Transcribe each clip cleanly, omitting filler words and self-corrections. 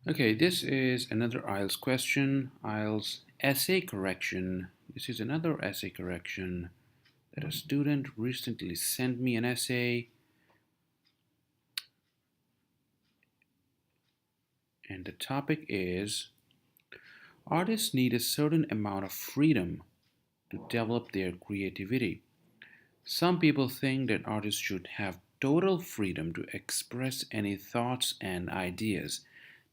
Okay, this is another IELTS question, IELTS essay correction. This is another essay correction that a student recently sent me an essay, and the topic is artists need a certain amount of freedom to develop their creativity. Some people think that artists should have total freedom to express any thoughts and ideas.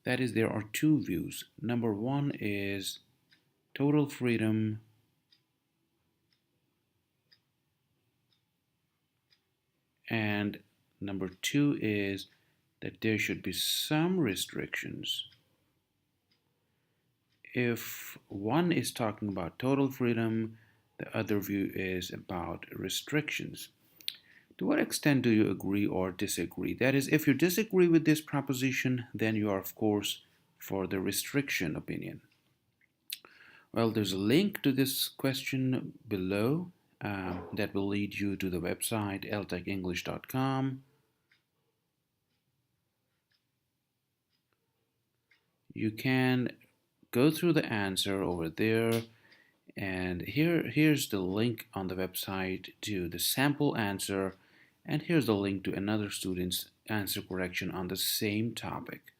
That is, there are two views. Number one is total freedom, and number two is that there should be some restrictions. If one is talking about total freedom, the other view is about restrictions. To what extent do you agree or disagree? That is, if you disagree with this proposition, then you are, of course, for the restriction opinion. Well, there's a link to this question below that will lead you to the website eltecenglish.com. You can go through the answer over there, and here's the link on the website to the sample answer, and here's the link to another student's answer correction on the same topic.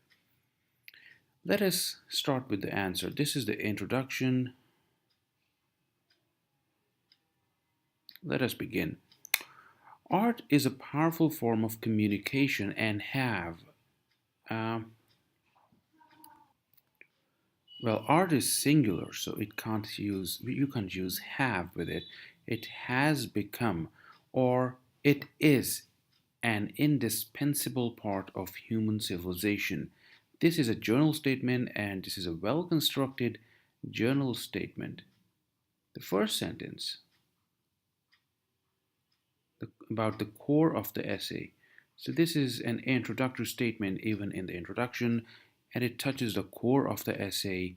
Let us start with the answer. This is the introduction. Let us begin. Art is a powerful form of communication and um, art is singular, so you can't use have with it. It has become, or it is, an indispensable part of human civilization. This is a journal statement, and this is a well constructed journal statement. The first sentence about the core of the essay. So, this is an introductory statement, even in the introduction, and it touches the core of the essay,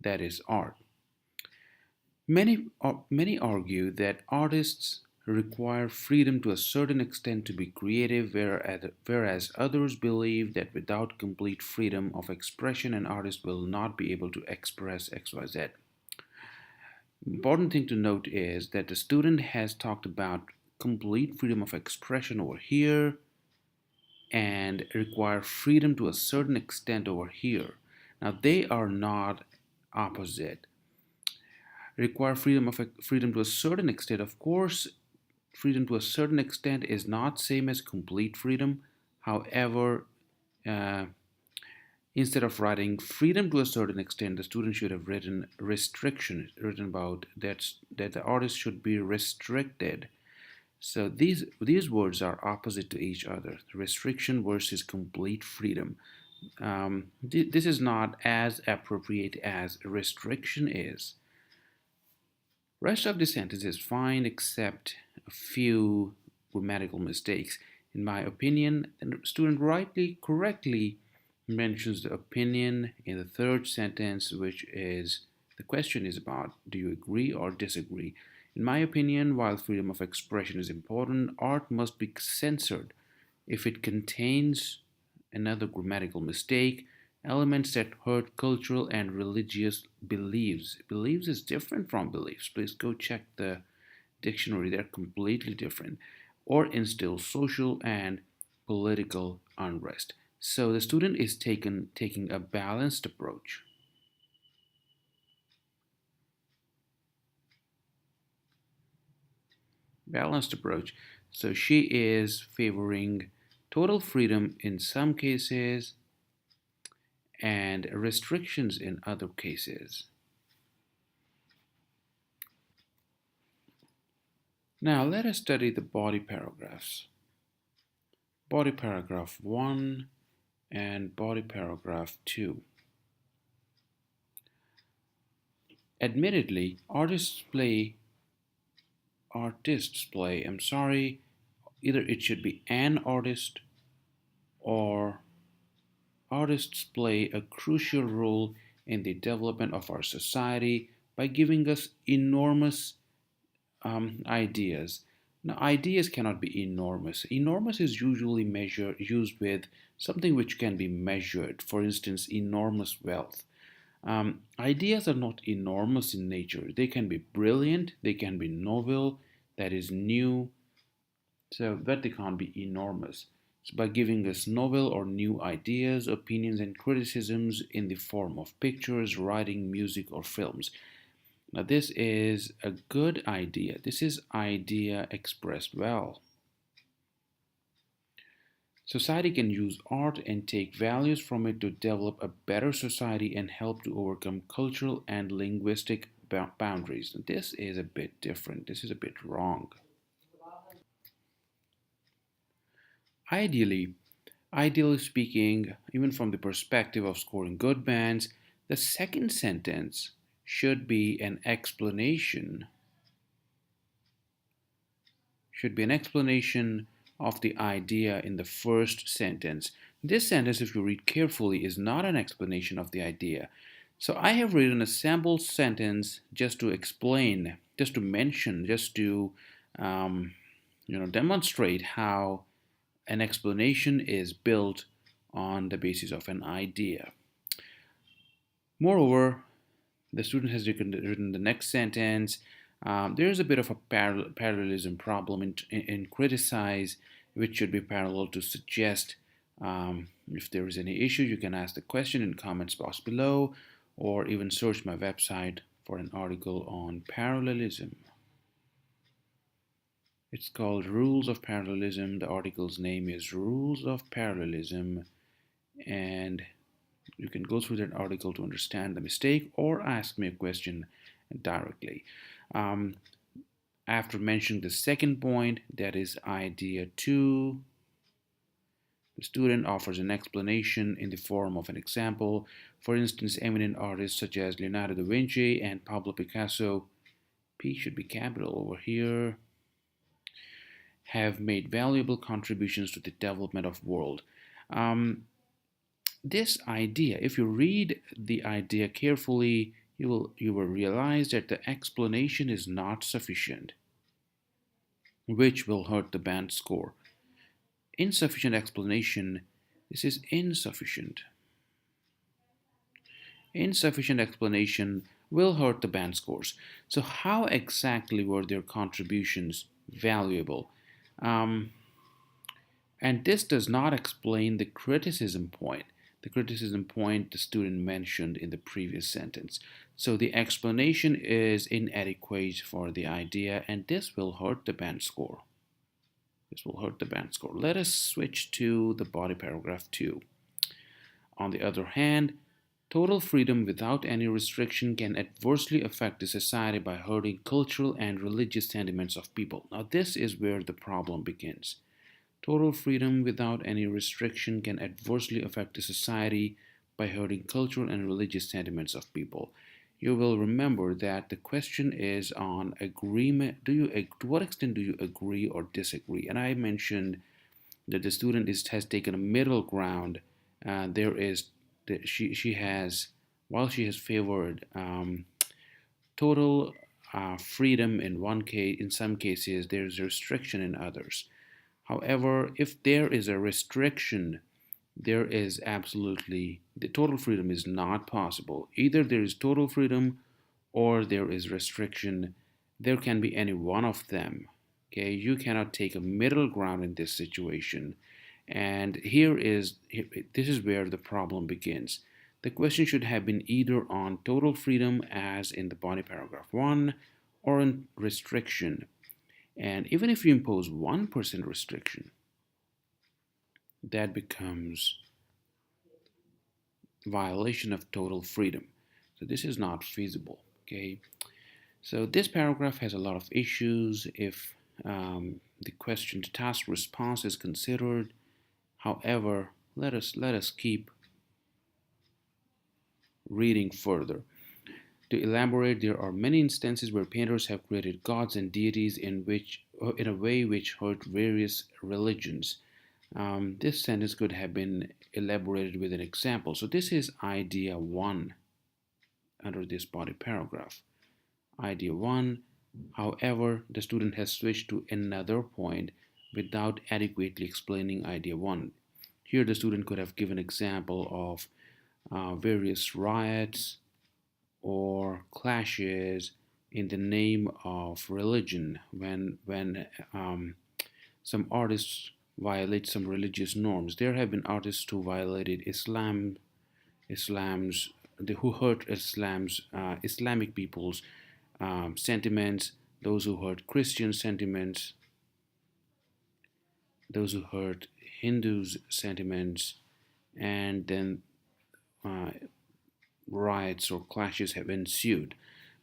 that is art. Many argue that artists require freedom to a certain extent to be creative, whereas others believe that without complete freedom of expression, an artist will not be able to express XYZ. Important thing to note is that the student has talked about complete freedom of expression over here and require freedom to a certain extent over here. Now they are not opposite. Require freedom to a certain extent. Of course, freedom to a certain extent is not same as complete freedom. However, uh, instead of writing freedom to a certain extent, the student should have written restriction, written about that the artist should be restricted. So these words are opposite to each other. Restriction versus complete freedom. This is not as appropriate as restriction is. Rest of the sentence is fine except a few grammatical mistakes. In my opinion, the student correctly mentions the opinion in the third sentence, which is the question is about do you agree or disagree? In my opinion, while freedom of expression is important, art must be censored if it contains another grammatical mistake, elements that hurt cultural and religious beliefs. Beliefs is different from beliefs. Please go check the dictionary, they're completely different. Or instill social and political unrest. So the student is taking a balanced approach. Balanced approach. So she is favoring total freedom in some cases and restrictions in other cases. Now let us study the body paragraphs. Body paragraph 1 and body paragraph 2. Admittedly, I'm sorry, either it should be an artist or artists play a crucial role in the development of our society by giving us enormous ideas. Now, ideas cannot be enormous. Enormous is usually used with something which can be measured, for instance, enormous wealth. Ideas are not enormous in nature. They can be brilliant, they can be novel, that is new, but they can't be enormous. So by giving us novel or new ideas, opinions, and criticisms in the form of pictures, writing, music, or films. Now, this is a good idea. This is idea expressed well. Society can use art and take values from it to develop a better society and help to overcome cultural and linguistic boundaries. This is a bit different. This is a bit wrong. Ideally, Ideally speaking, even from the perspective of scoring good bands, the second sentence should be an explanation of the idea in the first sentence. This sentence, if you read carefully, is not an explanation of the idea. So I have written a sample sentence just to explain, just to mention, just to demonstrate how an explanation is built on the basis of an idea. Moreover, the student has written the next sentence. There is a bit of a parallelism problem in criticize, which should be parallel to suggest. If there is any issue, you can ask the question in comments box below, or even search my website for an article on parallelism. It's called Rules of Parallelism. The article's name is Rules of Parallelism, and you can go through that article to understand the mistake or ask me a question directly. After mentioning the second point, that is idea 2, the student offers an explanation in the form of an example. For instance, eminent artists such as Leonardo da Vinci and Pablo Picasso, P should be capital over here, have made valuable contributions to the development of the world. This idea, if you read the idea carefully, you will realize that the explanation is not sufficient, which will hurt the band score. Insufficient explanation, this is insufficient. Insufficient explanation will hurt the band scores. So how exactly were their contributions valuable? And this does not explain the criticism point. The criticism point the student mentioned in the previous sentence. So the explanation is inadequate for the idea, and this will hurt the band score. This will hurt the band score. Let us switch to the body paragraph 2. On the other hand, total freedom without any restriction can adversely affect the society by hurting cultural and religious sentiments of people. Now, this is where the problem begins. Total freedom without any restriction can adversely affect the society by hurting cultural and religious sentiments of people. You will remember that the question is on agreement. To what extent do you agree or disagree? And I mentioned that the student has taken a middle ground. She has, while she has favored total freedom in one case, in some cases there is a restriction in others. However, if there is a restriction, there is absolutely, the total freedom is not possible. Either there is total freedom or there is restriction. There can be any one of them. Okay, you cannot take a middle ground in this situation. And this is where the problem begins. The question should have been either on total freedom, as in the body paragraph 1, or on restriction. And even if you impose 1% restriction, that becomes violation of total freedom. So this is not feasible. Okay. So this paragraph has a lot of issues if the question to task response is considered. However, let us keep reading further. To elaborate, there are many instances where painters have created gods and deities in a way which hurt various religions. This sentence could have been elaborated with an example. So this is idea 1 under this body paragraph. Idea 1, However, the student has switched to another point without adequately explaining idea 1. Here the student could have given example of various riots or clashes in the name of religion when some artists violate some religious norms. There have been artists who violated Islam's who hurt Islamic people's sentiments, those who hurt Christian sentiments, those who hurt Hindus' sentiments, and then uh, riots or clashes have ensued.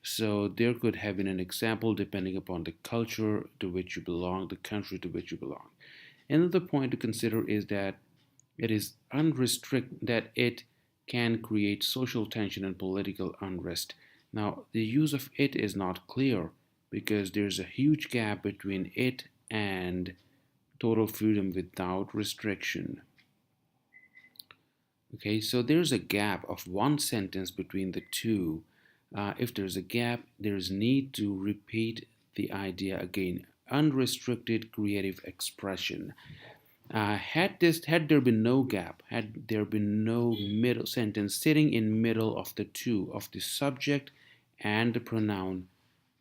So there could have been an example depending upon the culture to which you belong, the country to which you belong. Another point to consider is that it is unrestricted that it can create social tension and political unrest. Now, the use of it is not clear because there's a huge gap between it and total freedom without restriction. Okay, so there's a gap of one sentence between the two. If there's a gap, there's need to repeat the idea again. Unrestricted creative expression. Had there been no gap, had there been no middle sentence sitting in middle of the two, of the subject and the pronoun,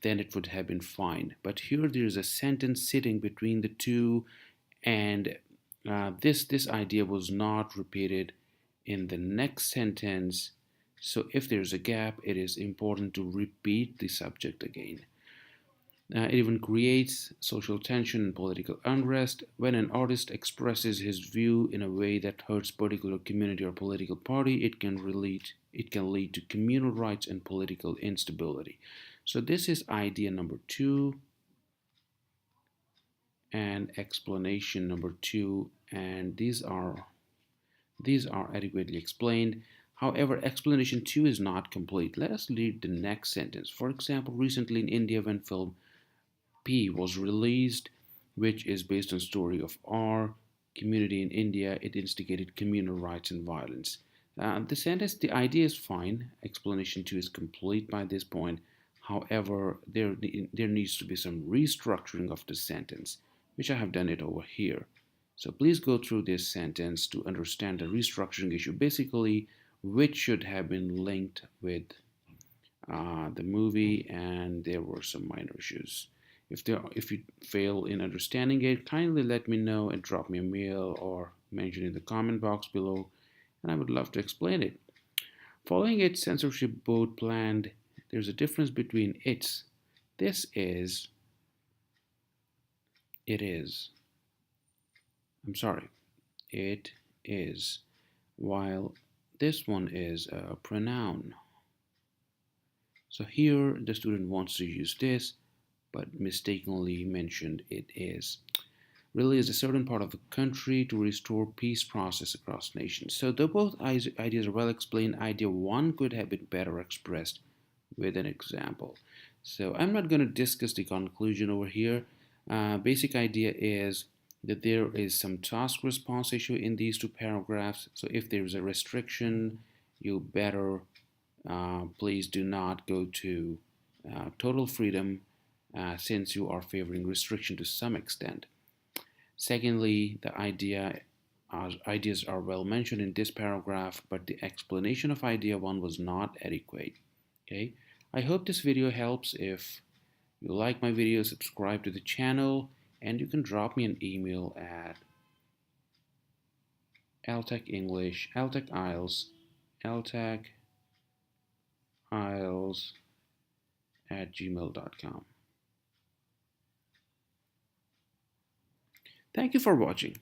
then it would have been fine. But here there is a sentence sitting between the two, and this idea was not repeated in the next sentence. So if there's a gap, it is important to repeat the subject again. It even creates social tension and political unrest. When an artist expresses his view in a way that hurts particular community or political party, it can lead to communal rights and political instability. So this is idea number 2 and explanation number 2, and these are adequately explained. However, explanation 2 is not complete. Let us read the next sentence. For example, recently in India, when film P was released, which is based on story of R community in India, it instigated communal rights and violence. The sentence, the idea is fine. Explanation 2 is complete by this point. However, there needs to be some restructuring of the sentence, which I have done it over here. So please go through this sentence to understand the restructuring issue. Basically, which should have been linked with the movie, and there were some minor issues. If you fail in understanding it, kindly let me know and drop me a mail or mention in the comment box below, and I would love to explain it. Following its censorship board planned, there's a difference between its. This is, it is. I'm sorry, it is, while this one is a pronoun. So here the student wants to use this, but mistakenly mentioned it is. Really is a certain part of the country to restore peace process across nations. So though both ideas are well explained, idea 1 could have been better expressed with an example. So I'm not going to discuss the conclusion over here. Basic idea is that there is some task response issue in these two paragraphs. So if there is a restriction, you better please do not go to total freedom since you are favoring restriction to some extent. Secondly, the ideas are well mentioned in this paragraph, but the explanation of idea 1 was not adequate. Okay, I hope this video helps. If you like my video, subscribe to the channel, and you can drop me an email at ELTEC English, ELTEC IELTS, ELTEC IELTS at gmail.com. Thank you for watching.